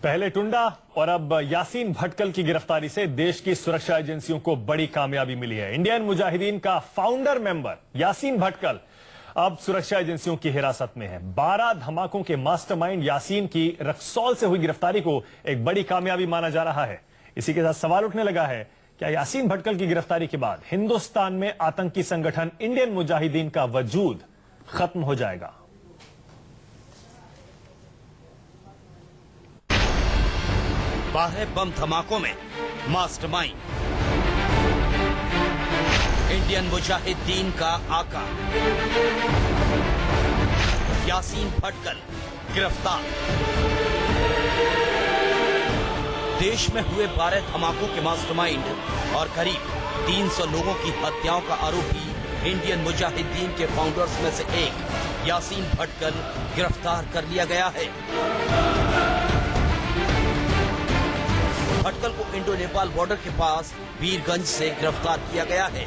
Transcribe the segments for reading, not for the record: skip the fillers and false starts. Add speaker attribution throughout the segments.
Speaker 1: पहले टुंडा और अब यासीन भटकल की गिरफ्तारी से देश की सुरक्षा एजेंसियों को बड़ी कामयाबी मिली है। इंडियन मुजाहिदीन का फाउंडर मेंबर यासीन भटकल अब सुरक्षा एजेंसियों की हिरासत में है। 12 धमाकों के मास्टरमाइंड यासीन की रक्सौल से हुई गिरफ्तारी को एक बड़ी कामयाबी माना जा रहा है। इसी के साथ सवाल उठने लगा है, क्या यासीन भटकल की गिरफ्तारी के बाद हिंदुस्तान में आतंकी संगठन इंडियन मुजाहिदीन का वजूद खत्म हो जाएगा?
Speaker 2: बारह बम धमाकों में मास्टरमाइंड इंडियन मुजाहिदीन का आका यासीन भटकल गिरफ्तार। देश में हुए 12 धमाकों के मास्टरमाइंड और करीब 300 लोगों की हत्याओं का आरोपी इंडियन मुजाहिदीन के फाउंडर्स में से एक यासीन भटकल गिरफ्तार कर लिया गया है। भटकल को इंडो नेपाल बॉर्डर के पास वीरगंज से गिरफ्तार किया गया है,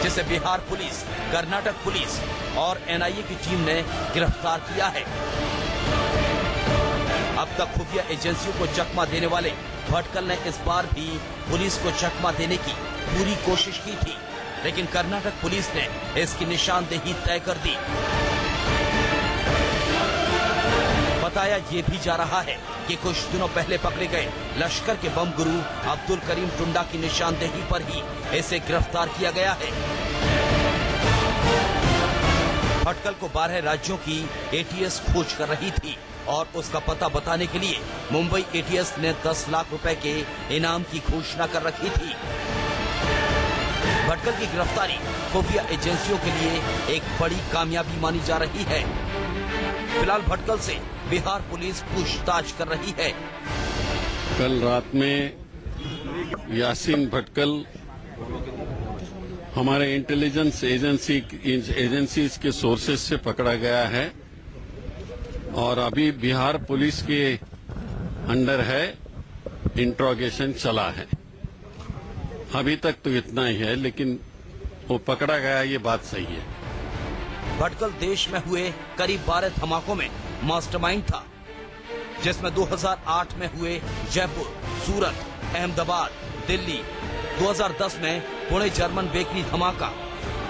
Speaker 2: जिसे बिहार पुलिस, कर्नाटक पुलिस और एनआईए की टीम ने गिरफ्तार किया है। अब तक खुफिया एजेंसियों को चकमा देने वाले भटकल ने इस बार भी पुलिस को चकमा देने की पूरी कोशिश की थी, लेकिन कर्नाटक पुलिस ने इसकी निशानदेही तय कर दी। बताया ये भी जा रहा है कि कुछ दिनों पहले पकड़े गए लश्कर के बम गुरु अब्दुल करीम टुंडा की निशानदेही पर ही इसे गिरफ्तार किया गया है। भटकल को 12 राज्यों की एटीएस खोज कर रही थी और उसका पता बताने के लिए मुंबई एटीएस ने 10 लाख रुपए के इनाम की घोषणा कर रखी थी। भटकल की गिरफ्तारी खुफिया एजेंसियों के लिए एक बड़ी कामयाबी मानी जा रही है। फिलहाल भटकल से बिहार पुलिस पूछताछ कर रही है।
Speaker 3: कल रात में यासीन भटकल हमारे इंटेलिजेंस एजेंसीज के सोर्सेज से पकड़ा गया है और अभी बिहार पुलिस के अंडर है, इंट्रोगेशन चला है। अभी तक तो इतना ही है, लेकिन वो पकड़ा गया ये बात सही है।
Speaker 2: भटकल देश में हुए करीब 12 धमाकों में मास्टरमाइंड था, जिसमें 2008 में हुए जयपुर, सूरत, अहमदाबाद, दिल्ली, 2010 में पुणे जर्मन बेकरी धमाका,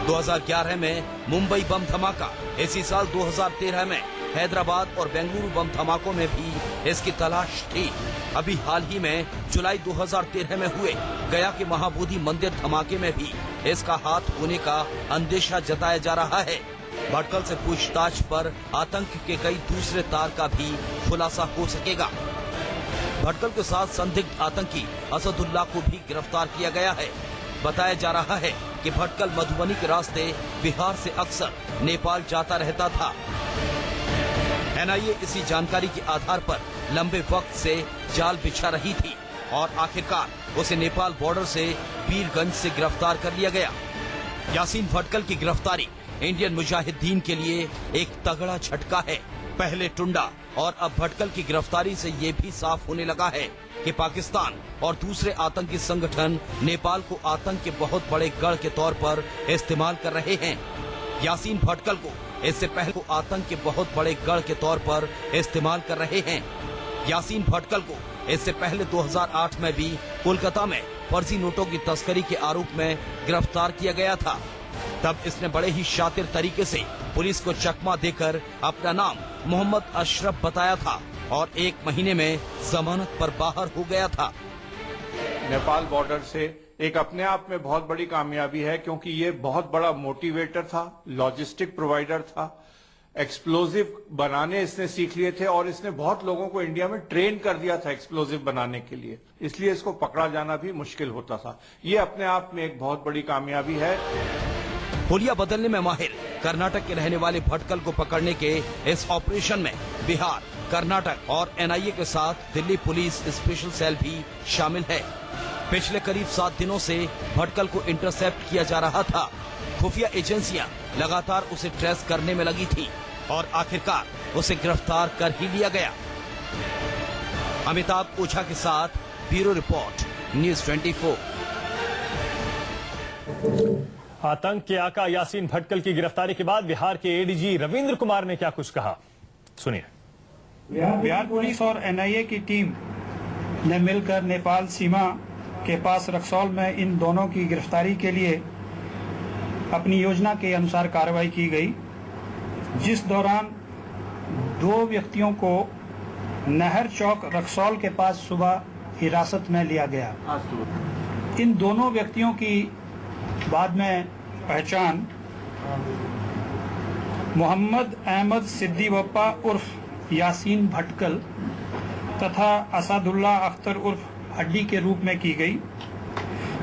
Speaker 2: 2011 में मुंबई बम धमाका, इसी साल 2013 में हैदराबाद और बेंगलुरु बम धमाकों में भी इसकी तलाश थी। अभी हाल ही में जुलाई 2013 में हुए गया के महाबोधि मंदिर धमाके में भी इसका हाथ होने का अंदेशा जताया जा रहा है। भटकल से पूछताछ पर आतंक के कई दूसरे तार का भी खुलासा हो सकेगा। भटकल के साथ संदिग्ध आतंकी असदुल्ला को भी गिरफ्तार किया गया है। बताया जा रहा है कि भटकल मधुबनी के रास्ते बिहार से अक्सर नेपाल जाता रहता था। एनआईए इसी जानकारी के आधार पर लंबे वक्त से जाल बिछा रही थी और आखिरकार उसे नेपाल बॉर्डर से वीरगंज से गिरफ्तार कर लिया गया। यासीन भटकल की गिरफ्तारी इंडियन मुजाहिदीन के लिए एक तगड़ा झटका है। पहले टुंडा और अब भटकल की गिरफ्तारी से ये भी साफ होने लगा है कि पाकिस्तान और दूसरे आतंकी संगठन नेपाल को आतंक के बहुत बड़े गढ़ के तौर पर इस्तेमाल कर रहे हैं। यासीन भटकल को इससे पहले आतंक के बहुत बड़े गढ़ के तौर पर इस्तेमाल कर रहे हैं। यासीन भटकल को इससे पहले 2008 में भी कोलकाता में फर्जी नोटों की तस्करी के आरोप में गिरफ्तार किया गया था। तब इसने बड़े ही शातिर तरीके से पुलिस को चकमा देकर अपना नाम मोहम्मद अशरफ बताया था और 1 महीने में जमानत पर बाहर हो गया था।
Speaker 4: नेपाल बॉर्डर से एक अपने आप में बहुत बड़ी कामयाबी है, क्योंकि ये बहुत बड़ा मोटिवेटर था, लॉजिस्टिक प्रोवाइडर था, एक्सप्लोजिव बनाने इसने सीख लिए थे और इसने बहुत लोगों को इंडिया में ट्रेन कर दिया था एक्सप्लोजिव बनाने के लिए, इसलिए इसको पकड़ा जाना भी मुश्किल होता था। ये अपने आप में एक बहुत बड़ी कामयाबी है।
Speaker 2: हुलिया बदलने में माहिर कर्नाटक के रहने वाले भटकल को पकड़ने के इस ऑपरेशन में बिहार, कर्नाटक और एनआईए के साथ दिल्ली पुलिस स्पेशल सेल भी शामिल है। पिछले करीब 7 दिनों से भटकल को इंटरसेप्ट किया जा रहा था। खुफिया एजेंसियां लगातार उसे ट्रेस करने में लगी थी और आखिरकार उसे गिरफ्तार कर ही लिया गया। अमिताभ ओझा के साथ ब्यूरो रिपोर्ट, न्यूज़ 24।
Speaker 1: आतंक के आका यासीन भटकल की गिरफ्तारी के बाद बिहार के एडीजी रविंद्र कुमार ने क्या कुछ कहा, सुनिए।
Speaker 5: बिहार पुलिस और एनआईए की टीम ने मिलकर नेपाल सीमा के पास रक्सौल में इन दोनों की गिरफ्तारी के लिए अपनी योजना के अनुसार कार्रवाई की गई, जिस दौरान 2 व्यक्तियों को नहर चौक रक्सौल के पास सुबह हिरासत में लिया गया। इन दोनों व्यक्तियों की बाद में पहचान मोहम्मद अहमद सिद्दी बप्पा उर्फ यासीन भटकल तथा असदुल्ला अख्तर उर्फ हड्डी के रूप में की गई,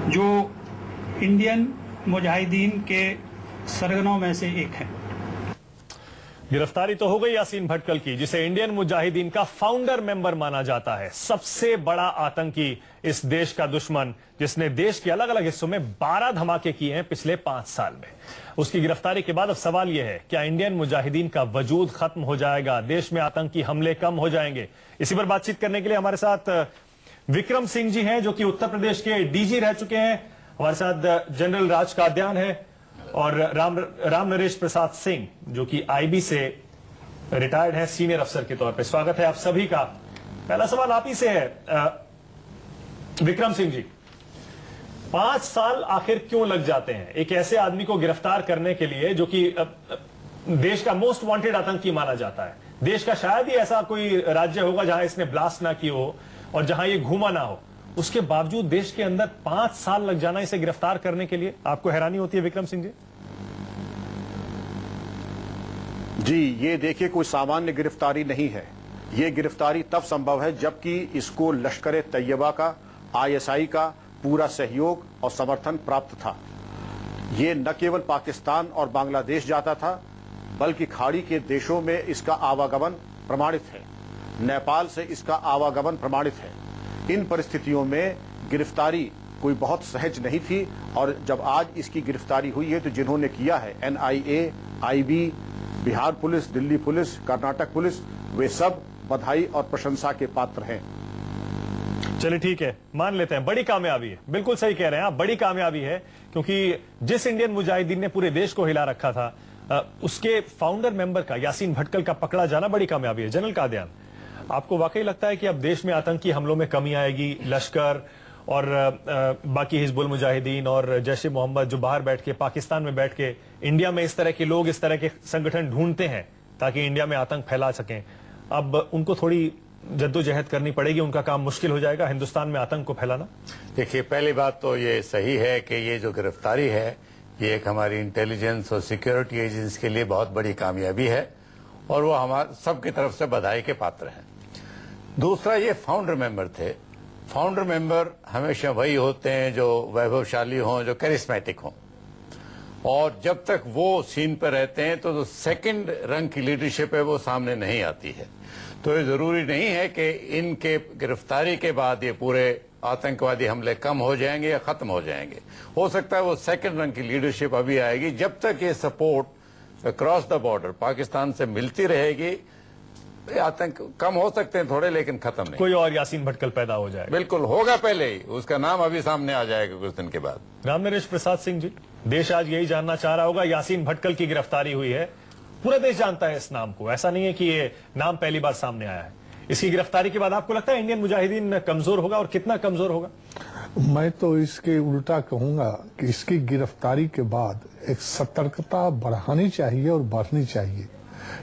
Speaker 5: जो इंडियन मुजाहिदीन के सरगनों में से एक है।
Speaker 1: गिरफ्तारी तो हो गई यासीन भटकल की, जिसे इंडियन मुजाहिदीन का फाउंडर मेंबर माना जाता है, सबसे बड़ा आतंकी, इस देश का दुश्मन, जिसने देश के अलग अलग हिस्सों में 12 धमाके किए हैं पिछले 5 साल में। उसकी गिरफ्तारी के बाद अब सवाल यह है, क्या इंडियन मुजाहिदीन का वजूद खत्म हो जाएगा, देश में आतंकी हमले कम हो जाएंगे? इसी पर बातचीत करने के लिए हमारे साथ विक्रम सिंह जी हैं, जो कि उत्तर प्रदेश के डीजी रह चुके हैं। हमारे साथ जनरल राज काद्यान है और राम नरेश प्रसाद सिंह, जो कि आईबी से रिटायर्ड हैं सीनियर अफसर के तौर पे। स्वागत है आप सभी का। पहला सवाल आप ही से है विक्रम सिंह जी, 5 साल आखिर क्यों लग जाते हैं एक ऐसे आदमी को गिरफ्तार करने के लिए, जो कि देश का मोस्ट वांटेड आतंकी माना जाता है? देश का शायद ही ऐसा कोई राज्य होगा जहां इसने ब्लास्ट ना की हो और जहां ये घूमा ना हो, उसके बावजूद देश के अंदर 5 साल लग जाना इसे गिरफ्तार करने के लिए। आपको हैरानी होती है विक्रम सिंह जी?
Speaker 6: जी, ये देखिए, कोई सामान्य गिरफ्तारी नहीं है। ये गिरफ्तारी तब संभव है जबकि इसको लश्कर तैयबा का, आईएसआई का पूरा सहयोग और समर्थन प्राप्त था। ये न केवल पाकिस्तान और बांग्लादेश जाता था, बल्कि खाड़ी के देशों में इसका आवागमन प्रमाणित है, नेपाल से इसका आवागमन प्रमाणित है। इन परिस्थितियों में गिरफ्तारी कोई बहुत सहज नहीं थी, और जब आज इसकी गिरफ्तारी हुई है तो जिन्होंने किया है, NIA, IB, Bihar police, Delhi police, Karnataka police, वे सब बधाई और प्रशंसा के पात्र हैं।
Speaker 1: चलिए ठीक है, मान लेते हैं बड़ी कामयाबी है। बिल्कुल सही कह रहे हैं आप, बड़ी कामयाबी है, क्योंकि जिस इंडियन मुजाहिदीन ने पूरे देश को हिला रखा था, उसके फाउंडर मेंबर का, यासीन भटकल का पकड़ा जाना बड़ी कामयाबी है। जनरल काद्यान, आपको वाकई लगता है कि अब देश में आतंकी हमलों में कमी आएगी? लश्कर और बाकी हिजबुल मुजाहिदीन और जैश ए मोहम्मद जो बाहर बैठ के, पाकिस्तान में बैठ के, इंडिया में इस तरह के लोग, इस तरह के संगठन ढूंढते हैं ताकि इंडिया में आतंक फैला सकें, अब उनको थोड़ी जद्दोजहद करनी पड़ेगी, उनका काम मुश्किल हो जाएगा हिंदुस्तान में आतंक को फैलाना?
Speaker 7: देखिए, पहली बात तो ये सही है कि ये जो गिरफ्तारी है, ये एक हमारी इंटेलिजेंस और सिक्योरिटी एजेंसी के लिए बहुत बड़ी कामयाबी है, और वो हमारे सबकी तरफ से बधाई के पात्र हैं। दूसरा, ये फाउंडर मेंबर थे। फाउंडर मेंबर हमेशा वही होते हैं जो वैभवशाली हों, जो करिश्मेटिक हों, और जब तक वो सीन पर रहते हैं तो जो सेकंड रंग की लीडरशिप है वो सामने नहीं आती है। तो ये जरूरी नहीं है कि इनके गिरफ्तारी के बाद ये पूरे आतंकवादी हमले कम हो जाएंगे या खत्म हो जाएंगे। हो सकता है वो सेकंड रंग की लीडरशिप अभी आएगी। जब तक ये support across the border Pakistan से मिलती रहेगी, आतंक कम हो सकते हैं थोड़े, लेकिन खत्म नहीं।
Speaker 1: कोई और यासीन भटकल पैदा हो जाएगा?
Speaker 7: बिल्कुल होगा, पहले ही उसका नाम अभी सामने आ जाएगा कुछ दिन के बाद।
Speaker 1: राम नरेश प्रसाद सिंह जी, देश आज यही जानना चाह रहा होगा, यासीन भटकल की गिरफ्तारी हुई है, पूरा देश जानता है इस नाम को, ऐसा नहीं है कि ये नाम पहली बार सामने आया है। इसकी गिरफ्तारी के बाद आपको लगता है इंडियन मुजाहिदीन कमजोर होगा, और कितना कमजोर होगा?
Speaker 8: मैं तो इसके उल्टा कहूंगा कि इसकी गिरफ्तारी के बाद एक सतर्कता बढ़ानी चाहिए और बढ़नी चाहिए,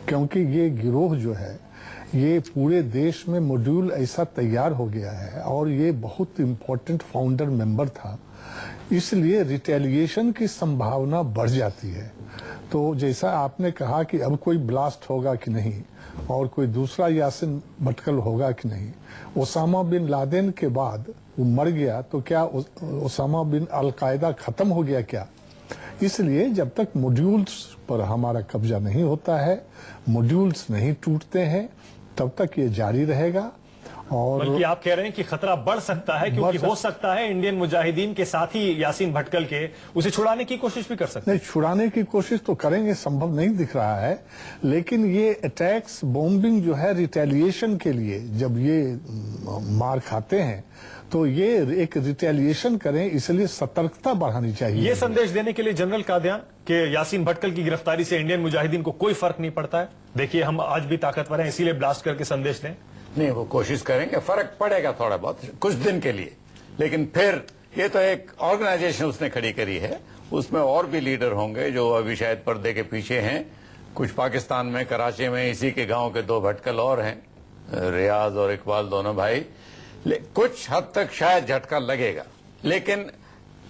Speaker 8: क्योंकि ये गिरोह जो है, ये पूरे देश में मॉड्यूल ऐसा तैयार हो गया है, और ये बहुत इम्पोर्टेंट फाउंडर मेंबर था, इसलिए रिटेलिएशन की संभावना बढ़ जाती है। तो जैसा आपने कहा कि अब कोई ब्लास्ट होगा कि नहीं, और कोई दूसरा यासीन भटकल होगा कि नहीं, ओसामा बिन लादेन के बाद वो मर गया, तो क्या ओसामा बिन अलकायदा खत्म हो गया क्या? इसलिए जब तक मॉड्यूल्स पर हमारा कब्जा नहीं होता है, मॉड्यूल्स नहीं टूटते हैं, तब तक ये जारी रहेगा। और
Speaker 1: बल्कि आप कह रहे हैं कि खतरा बढ़ सकता है, क्योंकि हो सकता है इंडियन मुजाहिदीन के साथ ही यासीन भटकल के उसे छुड़ाने की कोशिश भी कर सकते हैं।
Speaker 8: नहीं, छुड़ाने की कोशिश तो करेंगे, संभव नहीं दिख रहा है, लेकिन ये अटैक्स, बॉम्बिंग जो है रिटेलिएशन के लिए, जब ये मार खाते हैं तो ये एक रिटेलिएशन करें, इसलिए सतर्कता बढ़ानी चाहिए।
Speaker 1: ये संदेश देने के लिए जनरल कादियान के यासीन भटकल की गिरफ्तारी से इंडियन मुजाहिदीन को कोई फर्क नहीं पड़ता है, देखिए हम आज भी ताकतवर हैं, इसीलिए ब्लास्ट करके संदेश दें।
Speaker 7: नहीं, वो कोशिश करेंगे, फर्क पड़ेगा थोड़ा बहुत कुछ दिन के लिए, लेकिन फिर ये तो एक ऑर्गेनाइजेशन उसने खड़ी करी है, उसमें और भी लीडर होंगे जो अभी शायद पर्दे के पीछे हैं। कुछ पाकिस्तान में, कराची में इसी के गांव के 2 भटकल और हैं, रियाज और इकबाल, दोनों भाई। कुछ हद तक शायद झटका लगेगा, लेकिन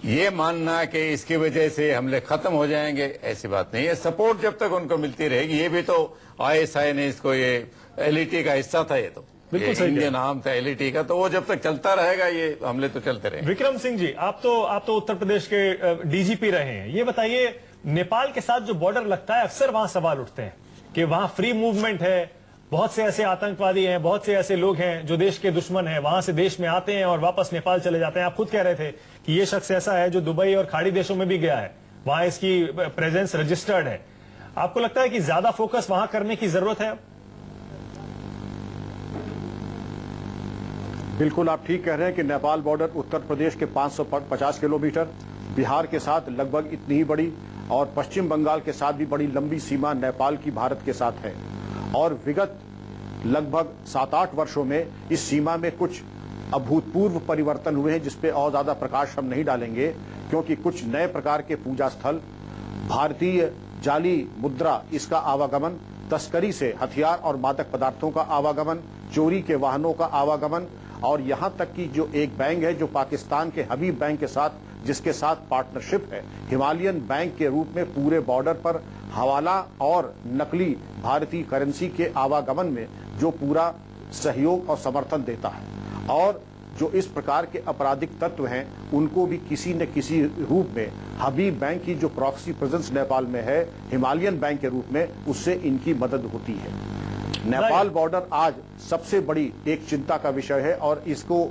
Speaker 7: ये मानना कि इसकी वजह से हमले खत्म हो जाएंगे, ऐसी बात नहीं है। सपोर्ट जब तक उनको मिलती रहेगी, ये भी तो ISI ने इसको, ये LET का हिस्सा था, ये तो इंडियन आर्म था LET का, तो वो जब तक चलता रहेगा ये हमले तो चलते रहेंगे।
Speaker 1: विक्रम सिंह जी, आप तो उत्तर प्रदेश के DGP रहे हैं, ये बताइए नेपाल के साथ जो बॉर्डर लगता है, अक्सर वहां सवाल उठते हैं कि वहां फ्री मूवमेंट है, बहुत से ऐसे आतंकवादी हैं, बहुत से ऐसे लोग हैं जो देश के दुश्मन हैं, वहां से देश में आते हैं और वापस नेपाल चले जाते हैं। आप खुद कह रहे थे कि ये शख्स ऐसा है जो दुबई और खाड़ी देशों में भी गया है, वहां इसकी प्रेजेंस रजिस्टर्ड है। आपको लगता है कि ज्यादा फोकस वहां करने की जरूरत है?
Speaker 6: बिल्कुल आप ठीक कह रहे हैं कि नेपाल बॉर्डर उत्तर प्रदेश के 550 किलोमीटर, बिहार के साथ लगभग इतनी ही बड़ी और पश्चिम बंगाल के साथ भी बड़ी लंबी सीमा नेपाल की भारत के साथ है। और विगत लगभग 7-8 वर्षों में इस सीमा में कुछ अभूतपूर्व परिवर्तन हुए हैं, जिसपे और ज्यादा प्रकाश हम नहीं डालेंगे, क्योंकि कुछ नए प्रकार के पूजा स्थल, भारतीय जाली मुद्रा, इसका आवागमन, तस्करी से हथियार और मादक पदार्थों का आवागमन, चोरी के वाहनों का आवागमन, और यहां तक कि जो एक बैंक है जो पाकिस्तान के हबीब बैंक के साथ, जिसके साथ पार्टनरशिप है, हिमालयन बैंक के रूप में पूरे बॉर्डर पर हवाला और नकली भारतीय करेंसी के आवागमन में जो पूरा सहयोग और समर्थन देता है। और जो इस प्रकार के आपराधिक तत्व हैं, उनको भी किसी न किसी रूप में हबीब बैंक की जो प्रॉक्सी प्रेजेंस नेपाल में है, हिमालयन बैंक के रूप में, उससे इनकी मदद होती है। नेपाल बॉर्डर आज सबसे बड़ी एक चिंता का विषय है और इसको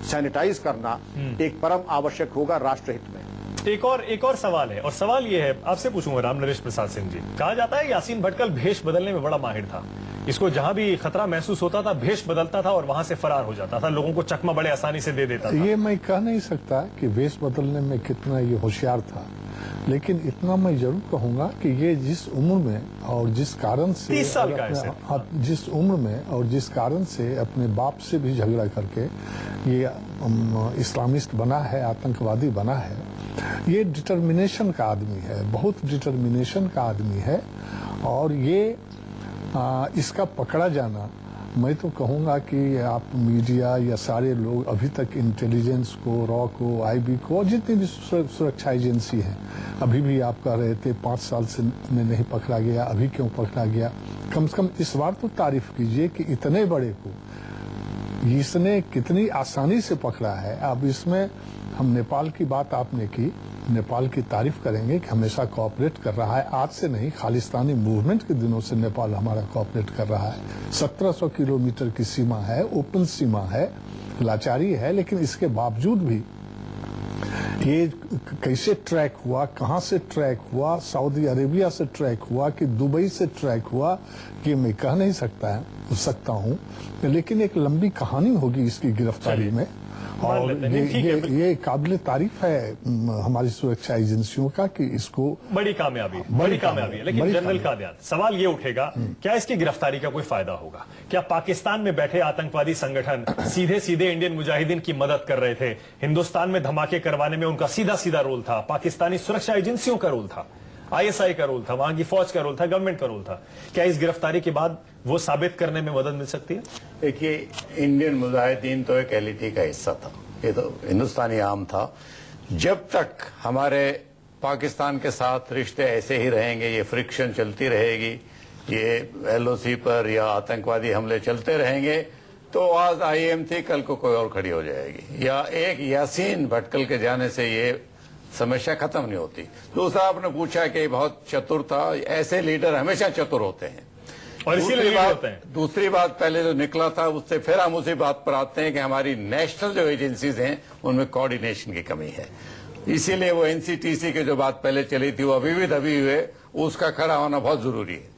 Speaker 6: सैनिटाइज करना एक परम आवश्यक होगा राष्ट्रहित में।
Speaker 1: एक और सवाल है, और सवाल ये है, आपसे पूछूंगा राम नरेश प्रसाद सिंह जी। कहा जाता है यासीन भटकल भेष बदलने में बड़ा माहिर था, इसको जहां भी खतरा महसूस होता था भेष बदलता था और वहां से फरार हो जाता था, लोगों को चकमा बड़े आसानी से दे देता था।
Speaker 8: ये मैं कह नहीं सकता कि भेष बदलने में कितना ये होशियार था, लेकिन इतना मैं जरूर कहूंगा कि ये जिस उम्र में और जिस कारण से
Speaker 1: 30 साल का
Speaker 8: जिस उम्र में और जिस कारण से अपने बाप से भी झगड़ा करके ये इस्लामिस्ट बना है, आतंकवादी बना है, ये डिटर्मिनेशन का आदमी है, बहुत डिटर्मिनेशन का आदमी है। और ये इसका पकड़ा जाना, मैं तो कहूँगा कि आप मीडिया या सारे लोग अभी तक इंटेलिजेंस को, रॉ को, IB को और जितनी भी सुरक्षा एजेंसी है, अभी भी आप कह रहे थे 5 साल से नहीं पकड़ा गया, अभी क्यों पकड़ा गया? कम से कम इस बार तो तारीफ कीजिए कि इतने बड़े को इसने कितनी आसानी से पकड़ा है। अब इसमें हम नेपाल की बात आपने की, नेपाल की तारीफ करेंगे कि हमेशा कोऑपरेट कर रहा है, आज से नहीं, खालिस्तानी मूवमेंट के दिनों से नेपाल हमारा कोऑपरेट कर रहा है। 1700 किलोमीटर की सीमा है, ओपन सीमा है, लाचारी है, लेकिन इसके बावजूद भी ये कैसे ट्रैक हुआ, कहां से ट्रैक हुआ, सऊदी अरेबिया से ट्रैक हुआ कि दुबई से ट्रैक हुआ, कि मैं कह नहीं सकता हूं, लेकिन एक लंबी कहानी होगी इसकी गिरफ्तारी में। और ये काबिल तारीफ है हमारी सुरक्षा एजेंसियों का कि इसको
Speaker 1: बड़ी कामयाबी है। लेकिन जनरल कादियान, सवाल ये उठेगा, क्या इसकी गिरफ्तारी का कोई फायदा होगा? क्या पाकिस्तान में बैठे आतंकवादी संगठन सीधे इंडियन मुजाहिदीन की मदद कर रहे थे? हिंदुस्तान में धमाके करवाने में उनका सीधा रोल था, पाकिस्तानी सुरक्षा एजेंसियों का रोल था, ISI का रोल था, वहां की फौज का रोल था, गवर्नमेंट का रोल था। क्या इस गिरफ्तारी के बाद वो साबित करने में मदद मिल सकती है?
Speaker 7: देखिए, इंडियन मुजाहिदीन तो एक LET का हिस्सा था, ये तो हिंदुस्तानी आर्म था। जब तक हमारे पाकिस्तान के साथ रिश्ते ऐसे ही रहेंगे, ये फ्रिक्शन चलती रहेगी, ये LOC पर या आतंकवादी हमले चलते रहेंगे, तो आज IM थी, कल को कोई और खड़ी हो जाएगी, या एक यासीन भटकल के जाने से ये समस्या खत्म नहीं होती। दूसरा, आपने पूछा कि बहुत चतुर था, ऐसे लीडर हमेशा चतुर होते हैं।
Speaker 1: और इसीलिए होते हैं।
Speaker 7: दूसरी बात, पहले जो निकला था उससे फिर हम उसी बात पर आते हैं कि हमारी नेशनल जो एजेंसीज हैं उनमें कोऑर्डिनेशन की कमी है। इसीलिए वो एनसीटीसी की जो बात पहले चली थी वो अभी भी दबी हुए, उसका खड़ा होना बहुत जरूरी है।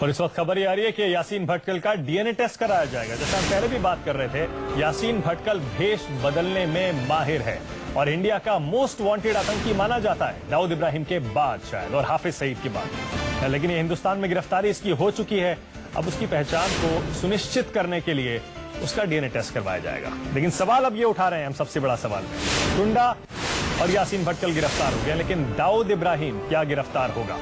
Speaker 1: और इस वक्त खबर ये आ रही है कि यासीन भटकल का डीएनए टेस्ट कराया जाएगा। जैसे हम पहले भी बात कर रहे थे, यासीन भटकल भेष बदलने में माहिर है और इंडिया का मोस्ट वांटेड आतंकी माना जाता है, दाऊद इब्राहिम के बाद शायद, और हाफिज सईद के बाद। लेकिन ये हिंदुस्तान में गिरफ्तारी इसकी हो चुकी है। अब उसकी पहचान को सुनिश्चित करने के लिए उसका डीएनए टेस्ट करवाया जाएगा। लेकिन सवाल अब ये उठा रहे हैं हम, सबसे बड़ा सवाल, टुंडा और यासीन भटकल गिरफ्तार हो गया, लेकिन दाऊद इब्राहिम क्या गिरफ्तार होगा?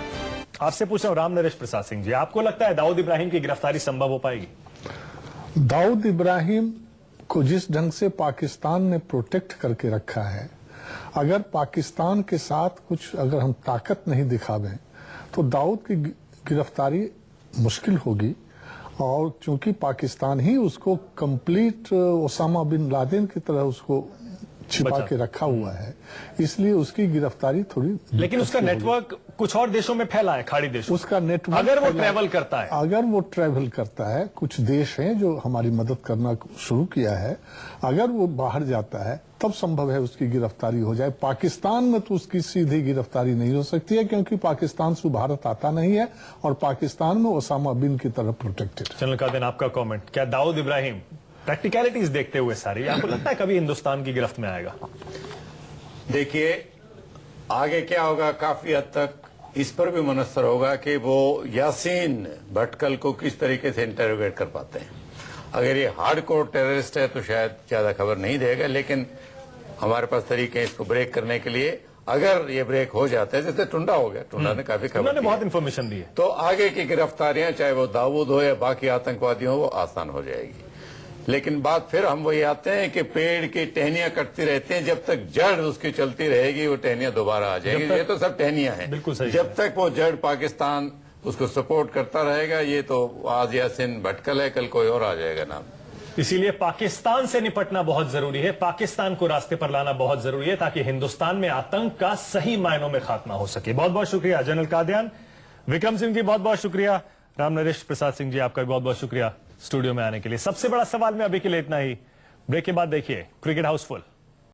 Speaker 1: आपसे पूछ रहा हूं राम नरेश प्रसाद सिंह जी, आपको लगता है दाऊद इब्राहिम की गिरफ्तारी संभव हो पाएगी?
Speaker 8: दाऊद इब्राहिम को जिस ढंग से पाकिस्तान ने प्रोटेक्ट करके रखा है, अगर पाकिस्तान के साथ कुछ अगर हम ताकत नहीं दिखावें तो दाऊद की गिरफ्तारी मुश्किल होगी। और चूंकि पाकिस्तान ही उसको कंप्लीट ओसामा बिन लादेन की तरह उसको छिपा के रखा हुआ है, इसलिए उसकी गिरफ्तारी थोड़ी,
Speaker 1: लेकिन उसका नेटवर्क कुछ और देशों में फैला है, खाड़ी देशों।
Speaker 8: उसका नेटवर्क
Speaker 1: अगर वो ट्रैवल करता है,
Speaker 8: अगर वो ट्रैवल करता है, कुछ देश हैं जो हमारी मदद करना शुरू किया है, अगर वो बाहर जाता है तब संभव है उसकी गिरफ्तारी हो जाए। पाकिस्तान में तो उसकी सीधी गिरफ्तारी नहीं हो सकती है, क्योंकि पाकिस्तान से भारत आता नहीं है और पाकिस्तान में ओसामा बिन की तरफ प्रोटेक्टेड।
Speaker 1: जनरल कादिर, आपका कमेंट, क्या दाऊद इब्राहिम प्रैक्टिकलिटीज देखते हुए सारी, आपको लगता है कभी हिंदुस्तान की गिरफ्त में आएगा?
Speaker 7: देखिए आगे क्या होगा, काफी हद तक इस पर भी मुनस्सर होगा कि वो यासीन भटकल को किस तरीके से इंटरोगेट कर पाते हैं। अगर ये हार्डकोर टेररिस्ट है तो शायद ज्यादा खबर नहीं देगा, लेकिन हमारे पास तरीके हैं इसको ब्रेक करने के लिए। अगर ये ब्रेक हो जाता है, जैसे टुंडा हो गया, टुंडा ने काफी खबर
Speaker 1: उन्होंने बहुत इंफॉर्मेशन दी है,
Speaker 7: तो आगे की गिरफ्तारियां चाहे वो दाऊद हो या बाकी आतंकवादी हो, वो आसान हो जाएगी। लेकिन बात फिर हम वही आते हैं कि पेड़ की टहनियां कटती रहती हैं, जब तक जड़ उसकी चलती रहेगी वो टहनियां दोबारा आ जाएगी। ये तो सब टहनियां हैं,
Speaker 1: बिल्कुल सही।
Speaker 7: जब तक वो जड़ पाकिस्तान उसको सपोर्ट करता रहेगा, ये तो आज यासीन भटकल है, कल कोई और आ जाएगा नाम।
Speaker 1: इसीलिए पाकिस्तान से निपटना बहुत जरूरी है, पाकिस्तान को रास्ते पर लाना बहुत जरूरी है, ताकि हिंदुस्तान में आतंक का सही मायनों में खात्मा हो सके। बहुत बहुत शुक्रिया जनरल कादियान, विक्रम सिंह जी बहुत बहुत शुक्रिया, राम नरेश प्रसाद सिंह जी आपका भी बहुत बहुत शुक्रिया स्टूडियो में आने के लिए। सबसे बड़ा सवाल में अभी के लिए इतना ही। ब्रेक के बाद देखिए क्रिकेट हाउसफुल।